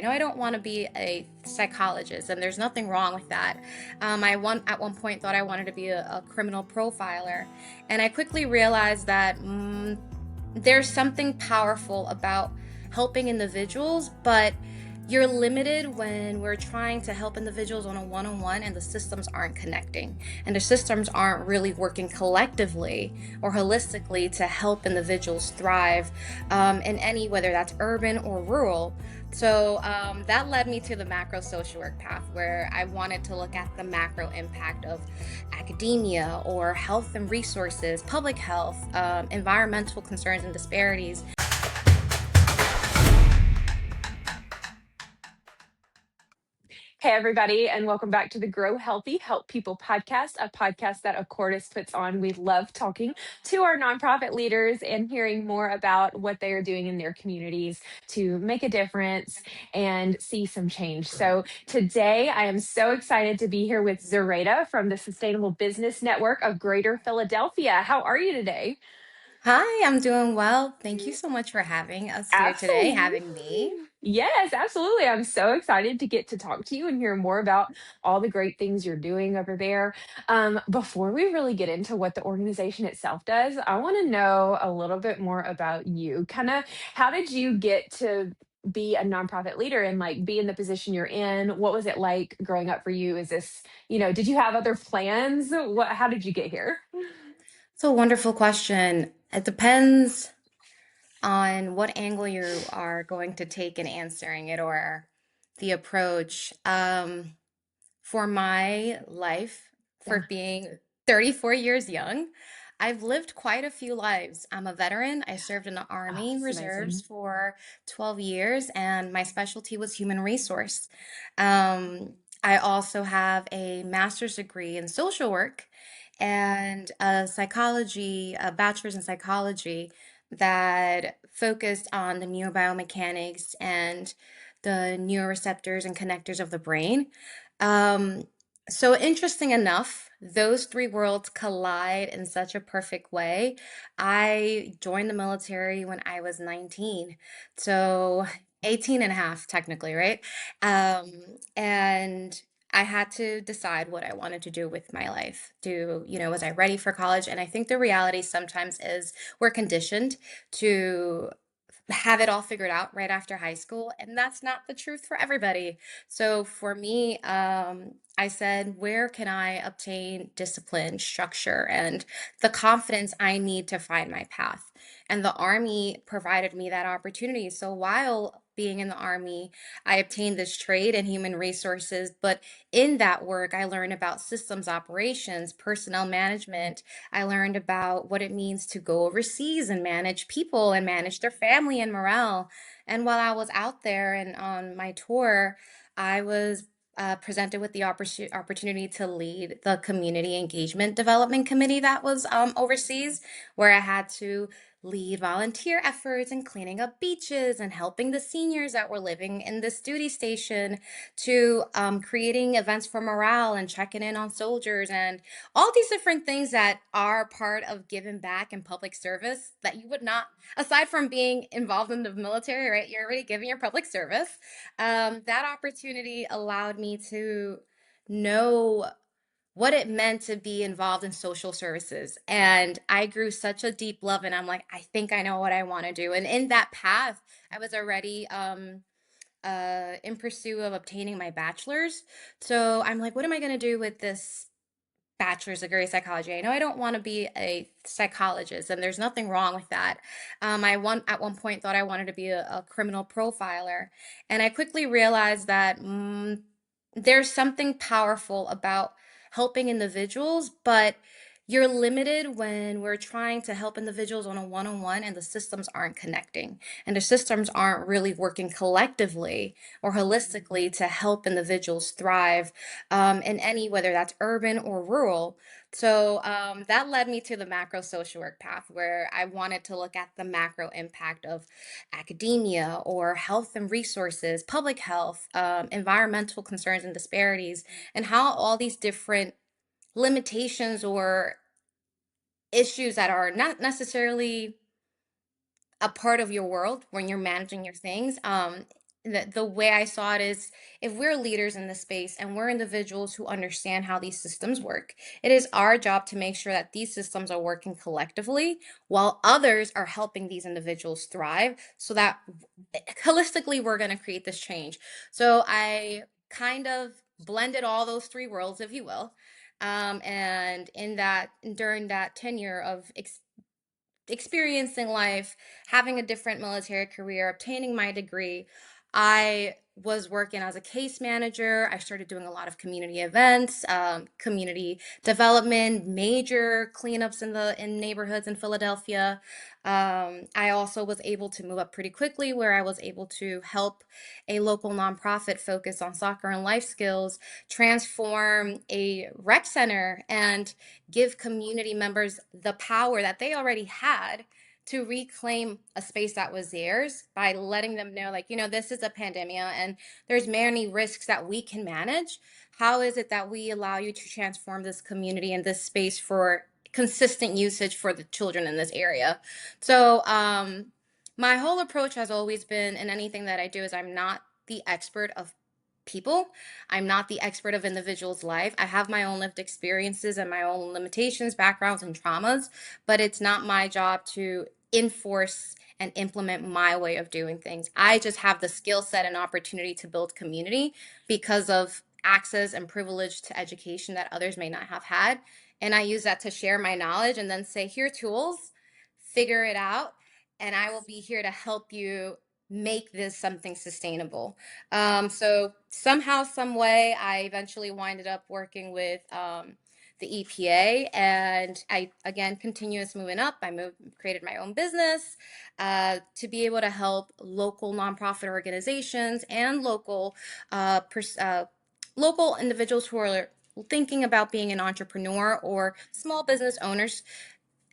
I don't want to be a psychologist, and there's nothing wrong with that. At one point thought I wanted to be a criminal profiler, and I quickly realized that there's something powerful about helping individuals, but you're limited when we're trying to help individuals on a one-on-one and the systems aren't connecting and the systems aren't really working collectively or holistically to help individuals thrive in any, whether that's urban or rural. So that led me to the macro social work path, where I wanted to look at the macro impact of academia or health and resources, public health, environmental concerns and disparities. Hey, everybody, and welcome back to the Grow Healthy, Help People podcast, a podcast that Accordis puts on. We love talking to our nonprofit leaders and hearing more about what they are doing in their communities to make a difference and see some change. So today, I am so excited to be here with Zoraida from the Sustainable Business Network of Greater Philadelphia. How are you today? Hi, I'm doing well. Thank you so much for having us here today, Absolutely. having me. Yes, absolutely. I'm so excited to get to talk to you and hear more about all the great things you're doing over there. Before we really get into what the organization itself does, I want to know a little bit more about you. Kind of how did you get to be a nonprofit leader and like be in the position you're in? What was it like growing up for you? Is this, did you have other plans? How did you get here? It's a wonderful question. It depends on what angle you are going to take in answering it or the approach. For my life, for Yeah. being 34 years young, I've lived quite a few lives. I'm a veteran. I served in the Oh, Army it's Reserves amazing. for 12 years, and my specialty was human resource. Um, I also have a master's degree in social work and a bachelor's in psychology that focused on the neurobiomechanics and the neuroreceptors and connectors of the brain. Um, so interesting enough, those three worlds collide in such a perfect way. I joined the military when I was 19, so 18 and a half technically, right? Um, and I had to decide what I wanted to do with my life. Was I ready for college? And I think the reality sometimes is we're conditioned to have it all figured out right after high school, and that's not the truth for everybody. So for me, I said, where can I obtain discipline, structure, and the confidence I need to find my path? And the Army provided me that opportunity. So while being in the Army, I obtained this trade in human resources, but in that work, I learned about systems operations, personnel management. I learned about what it means to go overseas and manage people and manage their family and morale. And while I was out there and on my tour, I was presented with the opportunity to lead the community engagement development committee that was overseas, where I had to lead volunteer efforts and cleaning up beaches and helping the seniors that were living in this duty station, to creating events for morale and checking in on soldiers and all these different things that are part of giving back and public service that you would not, aside from being involved in the military, right? You're already giving your public service. That opportunity allowed me to know what it meant to be involved in social services. And I grew such a deep love, and I'm like, I think I know what I want to do. And in that path, I was already in pursuit of obtaining my bachelor's. So I'm like, what am I going to do with this bachelor's degree in psychology? I know I don't want to be a psychologist, and there's nothing wrong with that. At one point thought I wanted to be a criminal profiler, and I quickly realized that there's something powerful about helping individuals, but you're limited when we're trying to help individuals on a one-on-one and the systems aren't connecting and the systems aren't really working collectively or holistically to help individuals thrive in any, whether that's urban or rural. So that led me to the macro social work path, where I wanted to look at the macro impact of academia or health and resources, public health, environmental concerns and disparities, and how all these different limitations or issues that are not necessarily a part of your world when you're managing your things, the way I saw it is, if we're leaders in this space and we're individuals who understand how these systems work, it is our job to make sure that these systems are working collectively while others are helping these individuals thrive so that holistically we're going to create this change. So I kind of blended all those three worlds, if you will. And in that, during that tenure of experiencing life, having a different military career, obtaining my degree, I was working as a case manager. I started doing a lot of community events, community development, major cleanups in neighborhoods in Philadelphia. I also was able to move up pretty quickly, where I was able to help a local nonprofit focus on soccer and life skills transform a rec center and give community members the power that they already had to reclaim a space that was theirs by letting them know, like, this is a pandemic and there's many risks that we can manage. How is it that we allow you to transform this community and this space for consistent usage for the children in this area? So my whole approach has always been, in anything that I do, is I'm not the expert of people. I'm not the expert of individuals' life. I have my own lived experiences and my own limitations, backgrounds, and traumas, but it's not my job to enforce and implement my way of doing things. I just have the skill set and opportunity to build community because of access and privilege to education that others may not have had. And I use that to share my knowledge and then say, here are tools, figure it out, and I will be here to help you make this something sustainable. So somehow, some way, I eventually winded up working with the EPA, and I again continuous moving up. I moved, created my own business to be able to help local nonprofit organizations and local individuals who are thinking about being an entrepreneur or small business owners,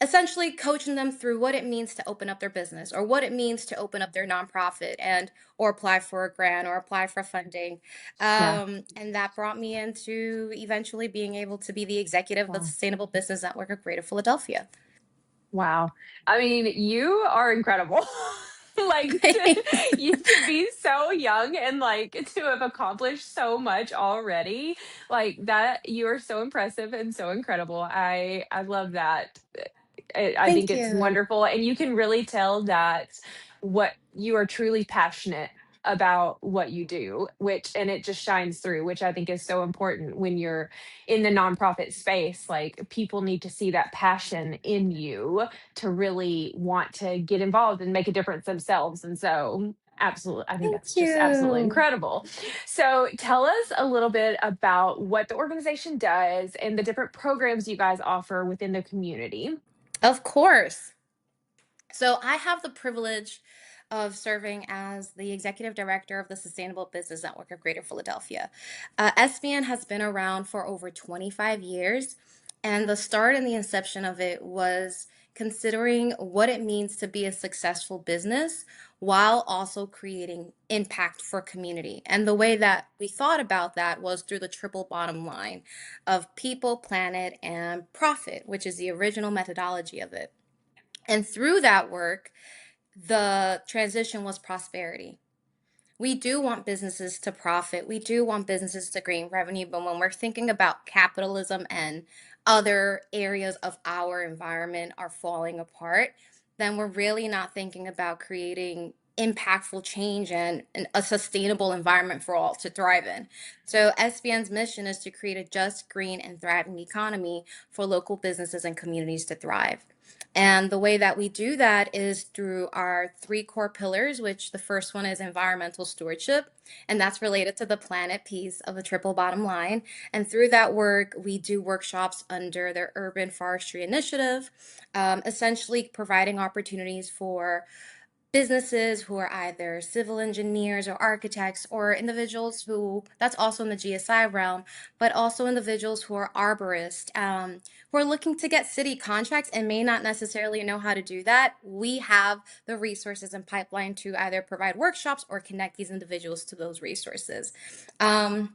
essentially coaching them through what it means to open up their business or what it means to open up their nonprofit and or apply for a grant or apply for funding. Yeah. And that brought me into eventually being able to be the executive of the Wow. Sustainable Business Network of Greater Philadelphia. Wow. I mean, you are incredible. Like to be so young and like to have accomplished so much already. Like that you are so impressive and so incredible. I love that. I think Thank it's you. wonderful and you can really tell that what you are truly passionate about what you do, which and it just shines through, which I think is so important when you're in the nonprofit space. Like people need to see that passion in you to really want to get involved and make a difference themselves. And so, absolutely, I think Thank that's just absolutely you. incredible. So, tell us a little bit about what the organization does and the different programs you guys offer within the community. Of course. So I have the privilege of serving as the executive director of the Sustainable Business Network of Greater Philadelphia. SBN has been around for over 25 years, and the start and the inception of it was considering what it means to be a successful business while also creating impact for community. And the way that we thought about that was through the triple bottom line of people, planet, and profit, which is the original methodology of it. And through that work, the transition was prosperity. We do want businesses to profit. We do want businesses to gain revenue. But when we're thinking about capitalism and other areas of our environment are falling apart, then we're really not thinking about creating impactful change and a sustainable environment for all to thrive in. So SBN's mission is to create a just, green, and thriving economy for local businesses and communities to thrive. And the way that we do that is through our three core pillars, which the first one is environmental stewardship, and that's related to the planet piece of the triple bottom line. And through that work, we do workshops under the Urban Forestry Initiative, essentially providing opportunities for businesses who are either civil engineers or architects or individuals who that's also in the GSI realm, but also individuals who are arborists, who are looking to get city contracts and may not necessarily know how to do that. We have the resources and pipeline to either provide workshops or connect these individuals to those resources. Um,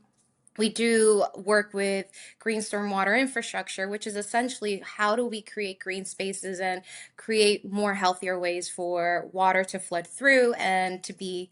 we do work with green stormwater infrastructure, which is essentially how do we create green spaces and create more healthier ways for water to flood through and to be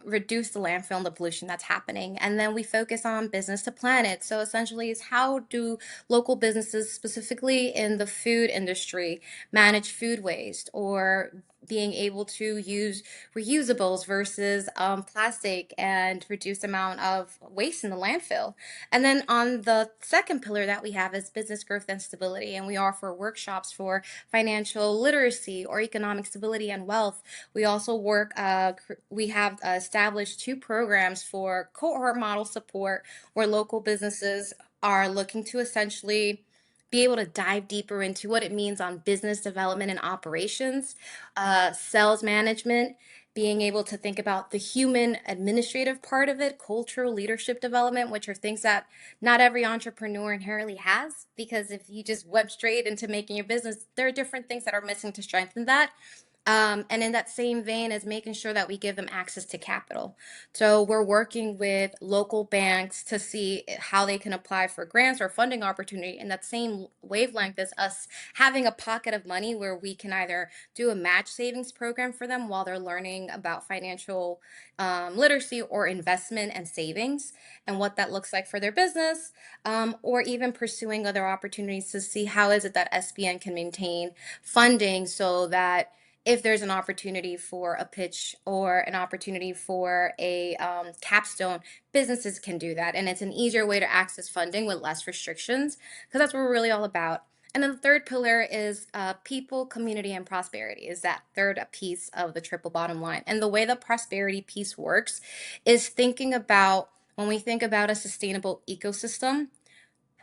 reduce the landfill and the pollution that's happening. And then we focus on business to planet. So essentially, is how do local businesses, specifically in the food industry, manage food waste or being able to use reusables versus plastic and reduce the amount of waste in the landfill. And then on the second pillar that we have is business growth and stability. And we offer workshops for financial literacy or economic stability and wealth. We also work, we have established two programs for cohort model support where local businesses are looking to essentially be able to dive deeper into what it means on business development and operations, sales management, being able to think about the human administrative part of it, cultural leadership development, which are things that not every entrepreneur inherently has. Because if you just went straight into making your business, there are different things that are missing to strengthen that. And in that same vein as making sure that we give them access to capital. So we're working with local banks to see how they can apply for grants or funding opportunity in that same wavelength as us having a pocket of money where we can either do a match savings program for them while they're learning about financial literacy or investment and savings and what that looks like for their business, or even pursuing other opportunities to see how is it that SBN can maintain funding so that if there's an opportunity for a pitch or an opportunity for a capstone, businesses can do that. And it's an easier way to access funding with less restrictions because that's what we're really all about. And then the third pillar is people, community, and prosperity is that third piece of the triple bottom line. And the way the prosperity piece works is thinking about when we think about a sustainable ecosystem,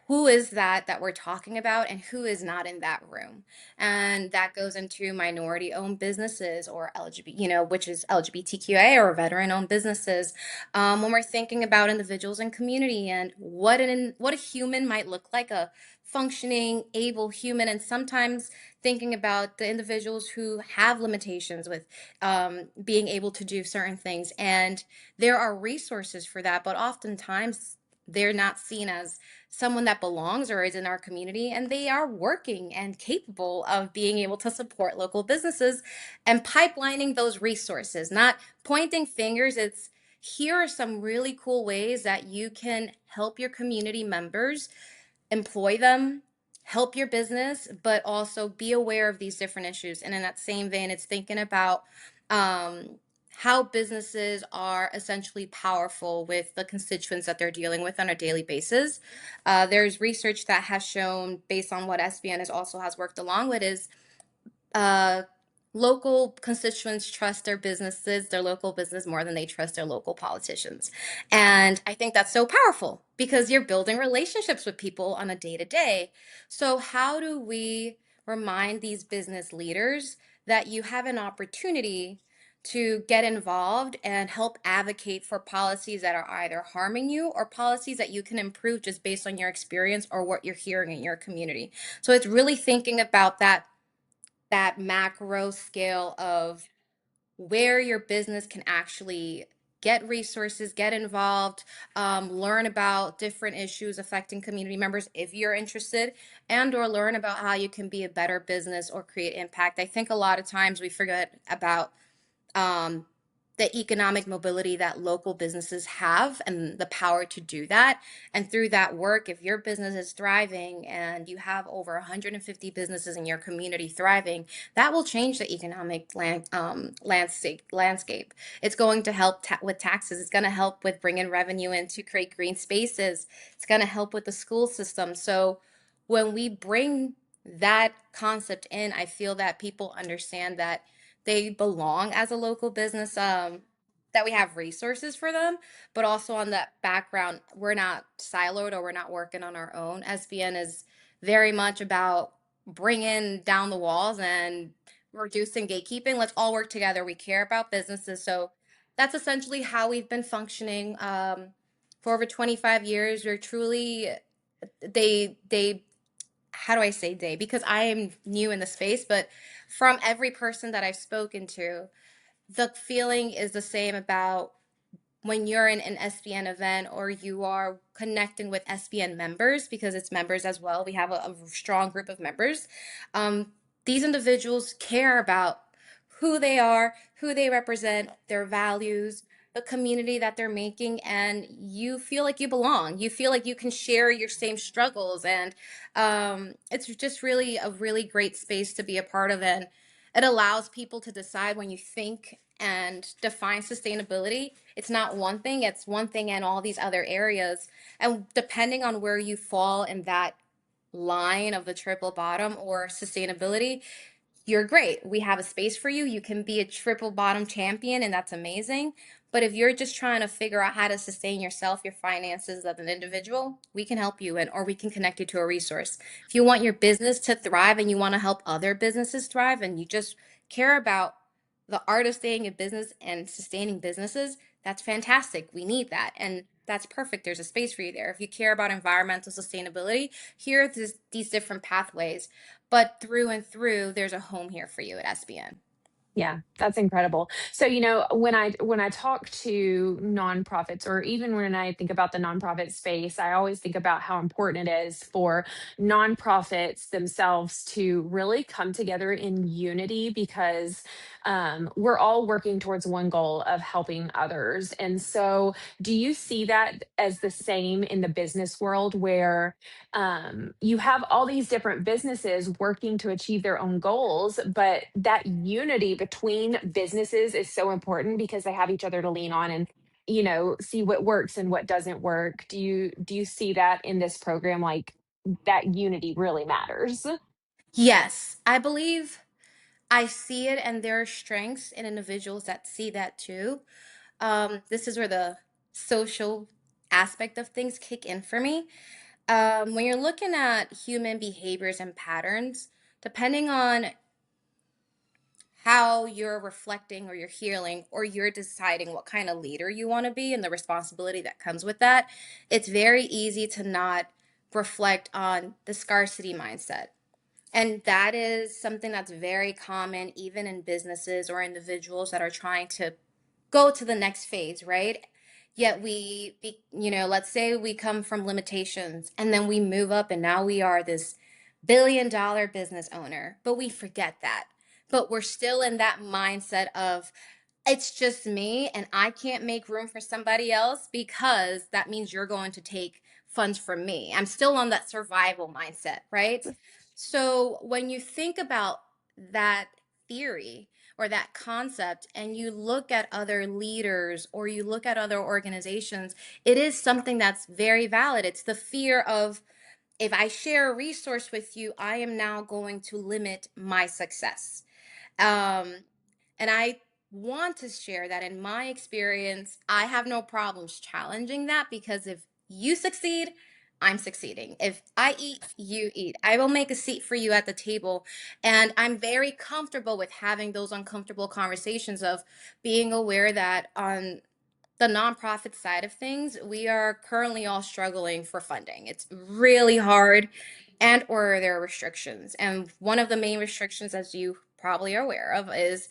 who is that we're talking about and who is not in that room, and that goes into minority owned businesses or lgbt, which is lgbtqa or veteran owned businesses. When we're thinking about individuals and community and what a human might look like, a functioning able human, and sometimes thinking about the individuals who have limitations with being able to do certain things, and there are resources for that, but oftentimes they're not seen as someone that belongs or is in our community, and they are working and capable of being able to support local businesses and pipelining those resources, not pointing fingers. It's here are some really cool ways that you can help your community members, employ them, help your business, but also be aware of these different issues. And in that same vein, it's thinking about um, how businesses are essentially powerful with the constituents that they're dealing with on a daily basis. There's research that has shown, based on what SBN also has worked along with, is uh, local constituents trust their local business more than they trust their local politicians. And I think that's so powerful because you're building relationships with people on a day to day. So, how do we remind these business leaders that you have an opportunity to get involved and help advocate for policies that are either harming you or policies that you can improve just based on your experience or what you're hearing in your community? So, it's really thinking about that macro scale of where your business can actually get resources, get involved, learn about different issues affecting community members if you're interested, and or learn about how you can be a better business or create impact. I think a lot of times we forget about um, the economic mobility that local businesses have and the power to do that. And through that work, if your business is thriving and you have over 150 businesses in your community thriving, that will change the economic landscape. It's going to help with taxes. It's going to help with bringing revenue in to create green spaces. It's going to help with the school system. So when we bring that concept in, I feel that people understand that they belong as a local business, that we have resources for them, but also on that background, we're not siloed or we're not working on our own. SBN is very much about bringing down the walls and reducing gatekeeping. Let's all work together. We care about businesses. So that's essentially how we've been functioning for over 25 years. We're truly, they how do I say they? Because I am new in the space, but from every person that I've spoken to, the feeling is the same about when you're in an SBN event or you are connecting with SBN members, because it's members as well. We have a strong group of members. Um, these individuals care about who they are, who they represent, their values, the community that they're making, and you feel like you belong. You feel like you can share your same struggles, and it's just really a really great space to be a part of. And it allows people to decide when you think and define sustainability. It's not one thing, it's one thing in all these other areas. And depending on where you fall in that line of the triple bottom or sustainability, you're great. We have a space for you. You can be a triple bottom champion, and that's amazing. But if you're just trying to figure out how to sustain yourself, your finances as an individual, we can help you, and or we can connect you to a resource. If you want your business to thrive and you want to help other businesses thrive and you just care about the art of staying in business and sustaining businesses, that's fantastic. We need that. And that's perfect. There's a space for you there. If you care about environmental sustainability, here are these different pathways, but through and through, there's a home here for you at SBN. Yeah, that's incredible. So, when I talk to nonprofits, or even when I think about the nonprofit space, I always think about how important it is for nonprofits themselves to really come together in unity, because we're all working towards one goal of helping others. And so, do you see that as the same in the business world, where you have all these different businesses working to achieve their own goals, but that unity between businesses is so important because they have each other to lean on and see what works and what doesn't work? Do you see that in this program, like that unity really matters? Yes, I believe I see it, and there are strengths in individuals that see that too. This is where the social aspect of things kick in for me. When you're looking at human behaviors and patterns, depending on how you're reflecting or you're healing or you're deciding what kind of leader you want to be and the responsibility that comes with that, it's very easy to not reflect on the scarcity mindset. And that is something that's very common even in businesses or individuals that are trying to go to the next phase, right? Yet let's say we come from limitations and then we move up and now we are this billion-dollar business owner, but we forget that. But we're still in that mindset of it's just me and I can't make room for somebody else because that means you're going to take funds from me. I'm still on that survival mindset, right? So when you think about that theory or that concept and you look at other leaders or you look at other organizations, it is something that's very valid. It's the fear of if I share a resource with you, I am now going to limit my success. Um, and I want to share that in my experience, I have no problems challenging that because if you succeed, I'm succeeding. If I eat, you eat. I will make a seat for you at the table. And I'm very comfortable with having those uncomfortable conversations of being aware that on the nonprofit side of things, we are currently all struggling for funding. It's really hard, and or there are restrictions. And one of the main restrictions, as you probably are aware of, is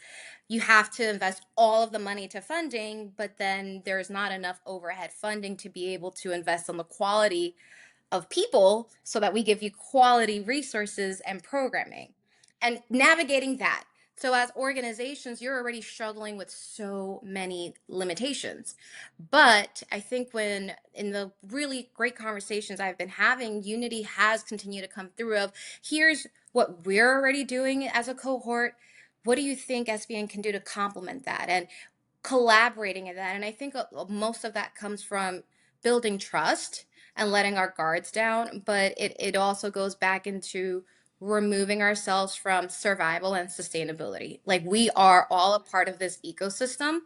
you have to invest all of the money to funding, but then there's not enough overhead funding to be able to invest on the quality of people so that we give you quality resources and programming and navigating that. So, as organizations, you're already struggling with so many limitations. But I think when in the really great conversations I've been having, unity has continued to come through of here's what we're already doing as a cohort. What do you think SBN can do to complement that? And collaborating in that. And I think most of that comes from building trust and letting our guards down. But it also goes back into removing ourselves from survival and sustainability. Like we are all a part of this ecosystem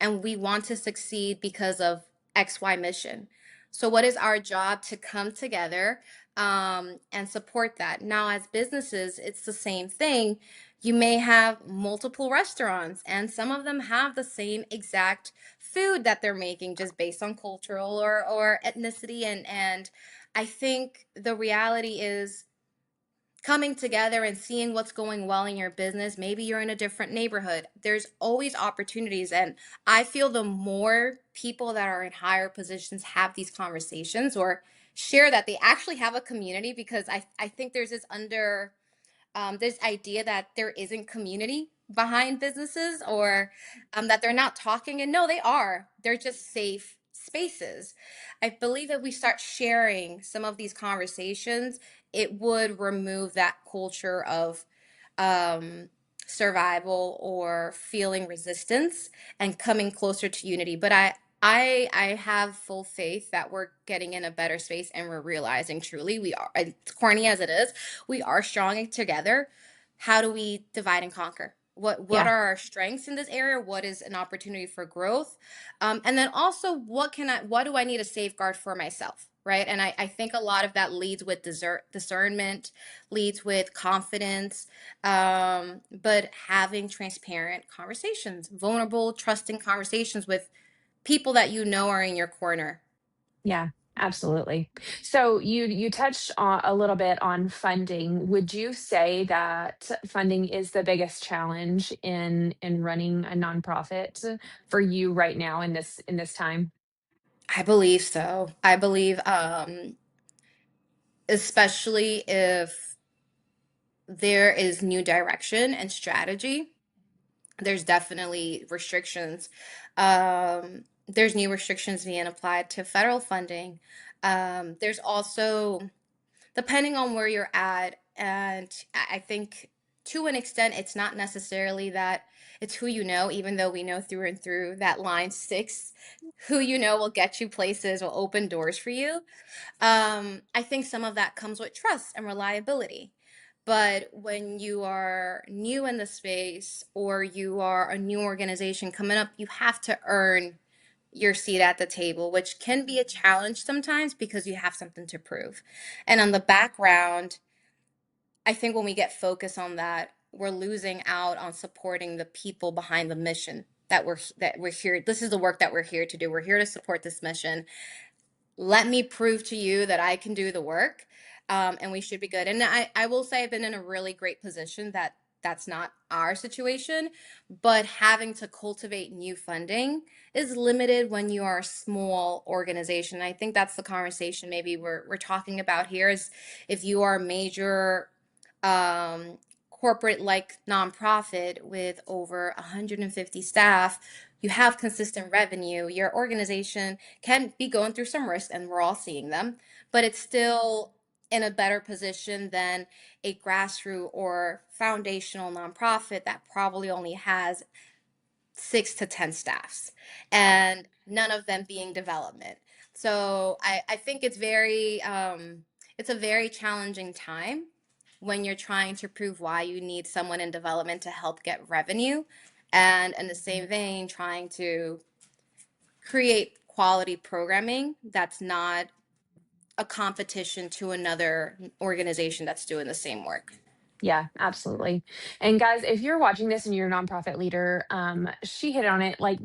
and we want to succeed because of XY mission. So, what is our job to come together and support that? Now, as businesses, it's the same thing. You may have multiple restaurants, and some of them have the same exact food that they're making just based on cultural or ethnicity. And I think the reality is coming together and seeing what's going well in your business. Maybe you're in a different neighborhood. There's always opportunities. And I feel the more people that are in higher positions have these conversations or share that they actually have a community because I think there's this idea that there isn't community behind businesses, or that they're not talking. And no, they are. They're just safe spaces. I believe that we start sharing some of these conversations, it would remove that culture of um, survival or feeling resistance and coming closer to unity. But I have full faith that we're getting in a better space and we're realizing truly we are, as corny as it is, we are strong together. How do we divide and conquer? What Yeah. are our strengths in this area? What is an opportunity for growth? And then also, what do I need to safeguard for myself? Right. And I think a lot of that leads with discernment, leads with confidence, but having transparent conversations, vulnerable, trusting conversations with people that you know are in your corner. Yeah, absolutely. So you touched on a little bit on funding. Would you say that funding is the biggest challenge in running a nonprofit for you right now in this time? I believe so. I believe, especially if there is new direction and strategy, there's definitely restrictions. There's new restrictions being applied to federal funding. There's also, depending on where you're at, and I think to an extent, it's not necessarily that it's who you know, even though we know through and through that line six, who you know will get you places, will open doors for you. I think some of that comes with trust and reliability. But when you are new in the space or you are a new organization coming up, you have to earn your seat at the table, which can be a challenge sometimes because you have something to prove. And on the background, I think when we get focused on that, we're losing out on supporting the people behind the mission that we're here. This is the work that we're here to do. We're here to support this mission. Let me prove to you that I can do the work, and we should be good. And I will say I've been in a really great position that that's not our situation, but having to cultivate new funding is limited when you are a small organization. I think that's the conversation maybe we're talking about here is if you are a major um, corporate like nonprofit with over 150 staff, you have consistent revenue, your organization can be going through some risks, and we're all seeing them, but it's still in a better position than a grassroots or foundational nonprofit that probably only has 6 to 10 staffs and none of them being development. So I think it's a very challenging time when you're trying to prove why you need someone in development to help get revenue. And in the same vein, trying to create quality programming that's not a competition to another organization that's doing the same work. Yeah, absolutely. And guys, if you're watching this and you're a nonprofit leader, she hit on it. Like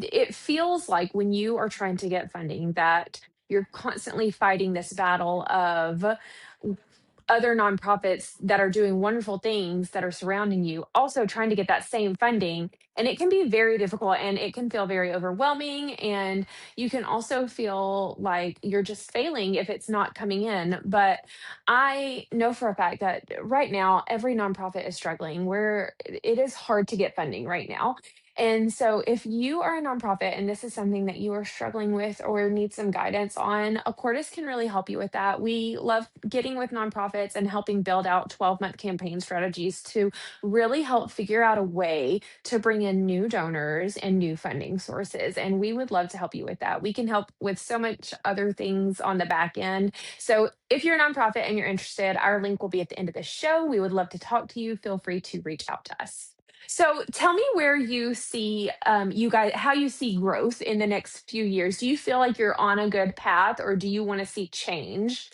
it feels like when you are trying to get funding that you're constantly fighting this battle of other nonprofits that are doing wonderful things that are surrounding you also trying to get that same funding, and it can be very difficult and it can feel very overwhelming, and you can also feel like you're just failing if it's not coming in. But I know for a fact that right now every nonprofit is struggling where it is hard to get funding right now. And so, if you are a nonprofit and this is something that you are struggling with or need some guidance on, Acordis can really help you with that. We love getting with nonprofits and helping build out 12-month campaign strategies to really help figure out a way to bring in new donors and new funding sources. And we would love to help you with that. We can help with so much other things on the back end. So, if you're a nonprofit and you're interested, our link will be at the end of the show. We would love to talk to you. Feel free to reach out to us. So tell me where you see you guys how you see growth in the next few years. Do you feel like you're on a good path, or do you want to see change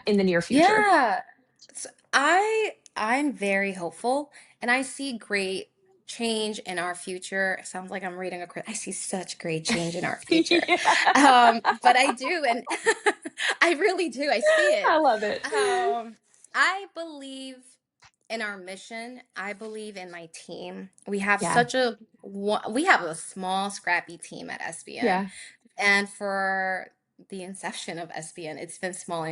in the near future? Yeah. So I'm very hopeful and I see great change in our future. It sounds like I'm reading I see such great change in our future. Yeah, But I do, and I really do. I see it. I love it. I believe in our mission. I believe in my team. Yeah, We have a small, scrappy team at SBN. yeah, And for the inception of SBN, it's been small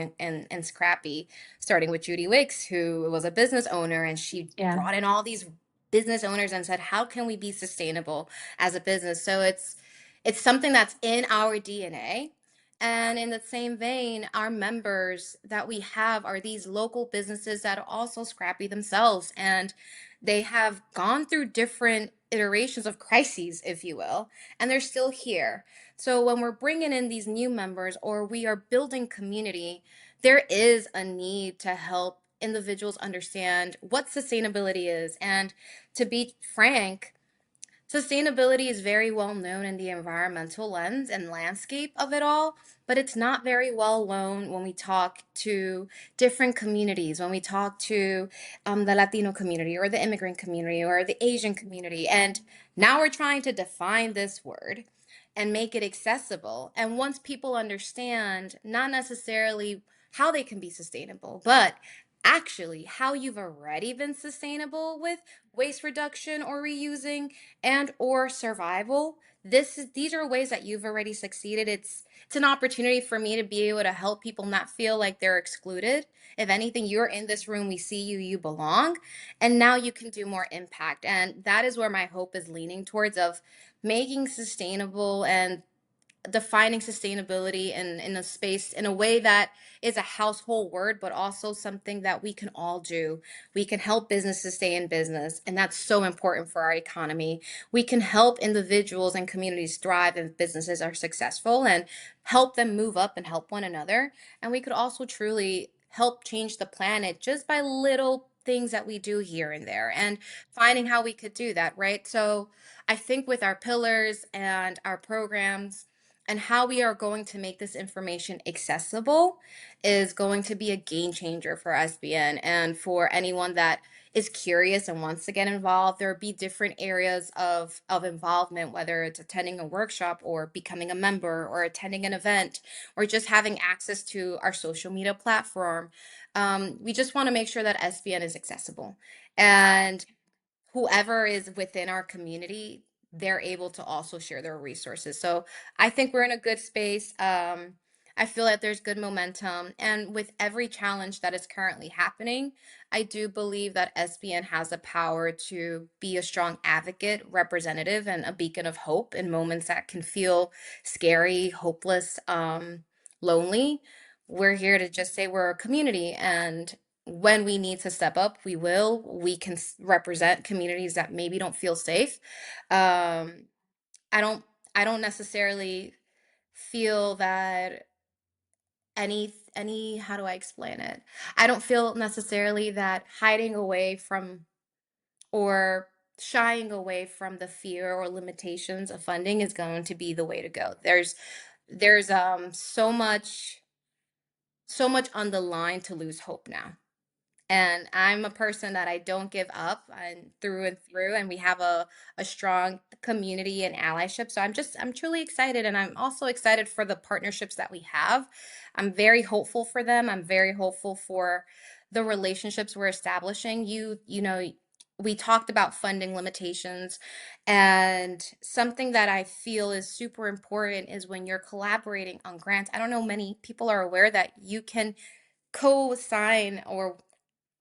and scrappy, starting with Judy Wicks, who was a business owner, and she yeah, brought in all these business owners and said, how can we be sustainable as a business? So it's something that's in our DNA. And in the same vein, our members that we have are these local businesses that are also scrappy themselves. And they have gone through different iterations of crises, if you will, and they're still here. So when we're bringing in these new members or we are building community, there is a need to help individuals understand what sustainability is. And to be frank, sustainability is very well known in the environmental lens and landscape of it all, but it's not very well known when we talk to different communities, when we talk to the Latino community or the immigrant community or the Asian community. And now we're trying to define this word and make it accessible. And once people understand, not necessarily how they can be sustainable, but actually how you've already been sustainable with waste reduction or reusing and or survival, these are ways that you've already succeeded. It's an opportunity for me to be able to help people not feel like they're excluded. If anything, you're in this room, we see you, you belong, and now you can do more impact. And that is where my hope is leaning towards, of making sustainable and defining sustainability in a space in a way that is a household word, but also something that we can all do. We can help businesses stay in business, and that's so important for our economy. We can help individuals and communities thrive if businesses are successful and help them move up and help one another. And we could also truly help change the planet just by little things that we do here and there and finding how we could do that, right? So I think with our pillars and our programs, and how we are going to make this information accessible is going to be a game changer for SBN and for anyone that is curious and wants to get involved. There will be different areas of involvement, whether it's attending a workshop or becoming a member or attending an event or just having access to our social media platform. We just want to make sure that SBN is accessible. And whoever is within our community, they're able to also share their resources. So I think we're in a good space. I feel that there's good momentum. And with every challenge that is currently happening, I do believe that SBN has the power to be a strong advocate, representative, and a beacon of hope in moments that can feel scary, hopeless, lonely. We're here to just say we're a community, and when we need to step up, we will. We can represent communities that maybe don't feel safe. Um, I don't I don't necessarily feel that any how do I explain it? I don't feel necessarily that hiding away from or shying away from the fear or limitations of funding is going to be the way to go. There's so much on the line to lose hope now. And I'm a person that I don't give up and through, and we have a strong community and allyship. So I'm truly excited, and I'm also excited for the partnerships that we have. I'm very hopeful for them. I'm very hopeful for the relationships we're establishing. We talked about funding limitations, and something that I feel is super important is when you're collaborating on grants. I don't know many people are aware that you can co-sign or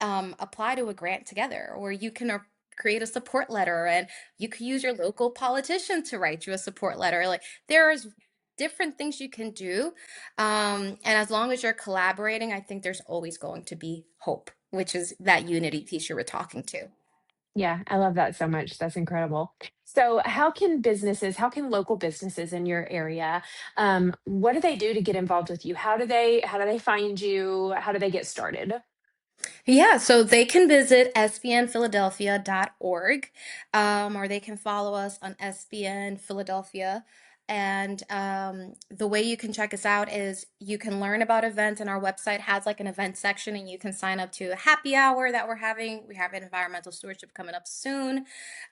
apply to a grant together, or you can create a support letter, and you could use your local politician to write you a support letter. Like there's different things you can do. And as long as you're collaborating, I think there's always going to be hope, which is that unity piece you were talking to. Yeah, I love that so much. That's incredible. So, how can local businesses in your area, what do they do to get involved with you? How do they find you? How do they get started? Yeah, so they can visit sbnphiladelphia.org, or they can follow us on SBN Philadelphia. And the way you can check us out is you can learn about events, and our website has like an event section, and you can sign up to a happy hour that we're having. We have an environmental stewardship coming up soon.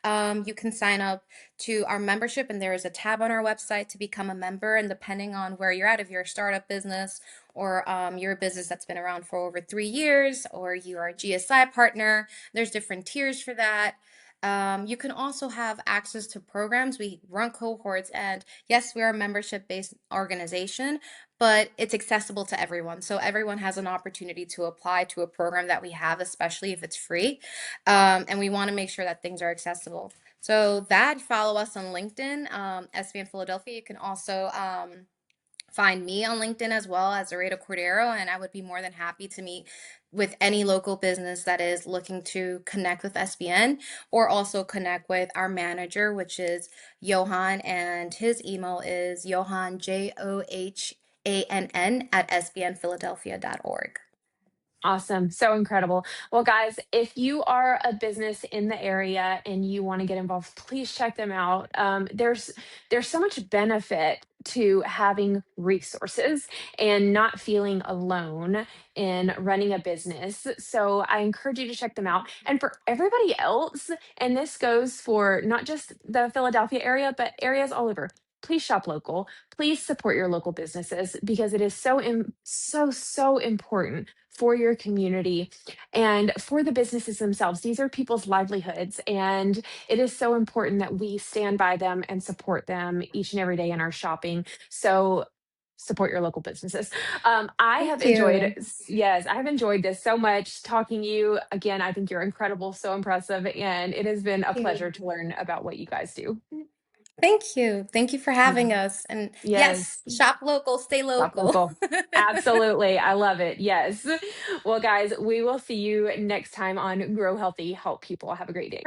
You can sign up to our membership, and there is a tab on our website to become a member. And depending on where you're at, if you're a startup business or you're a business that's been around for over 3 years, or you are a GSI partner, there's different tiers for that. You can also have access to programs. We run cohorts, and yes, we are a membership-based organization, but it's accessible to everyone. So everyone has an opportunity to apply to a program that we have, especially if it's free. And we want to make sure that things are accessible. So that follow us on LinkedIn, SBN Philadelphia. You can also find me on LinkedIn as well as Zoraida Cordero, and I would be more than happy to meet with any local business that is looking to connect with SBN or also connect with our manager, which is Johan, and his email is Johann, JOHANN at sbnphiladelphia.org. Awesome. So incredible. Well, guys, if you are a business in the area and you want to get involved, please check them out. There's so much benefit to having resources and not feeling alone in running a business. So I encourage you to check them out. And for everybody else, and this goes for not just the Philadelphia area, but areas all over. Please shop local. Please support your local businesses because it is so important for your community and for the businesses themselves. These are people's livelihoods, and it is so important that we stand by them and support them each and every day in our shopping. So support your local businesses. I have Thank enjoyed, you. yes, I have enjoyed this so much talking to you. Again, I think you're incredible, so impressive, and it has been a Thank pleasure you. to learn about what you guys do. Thank you. Thank you for Yeah. having us. And yes, Yes. shop local, stay Shop local. local. Absolutely. I love it. Yes. Well, guys, we will see you next time on Grow Healthy, Help People. Have a great day.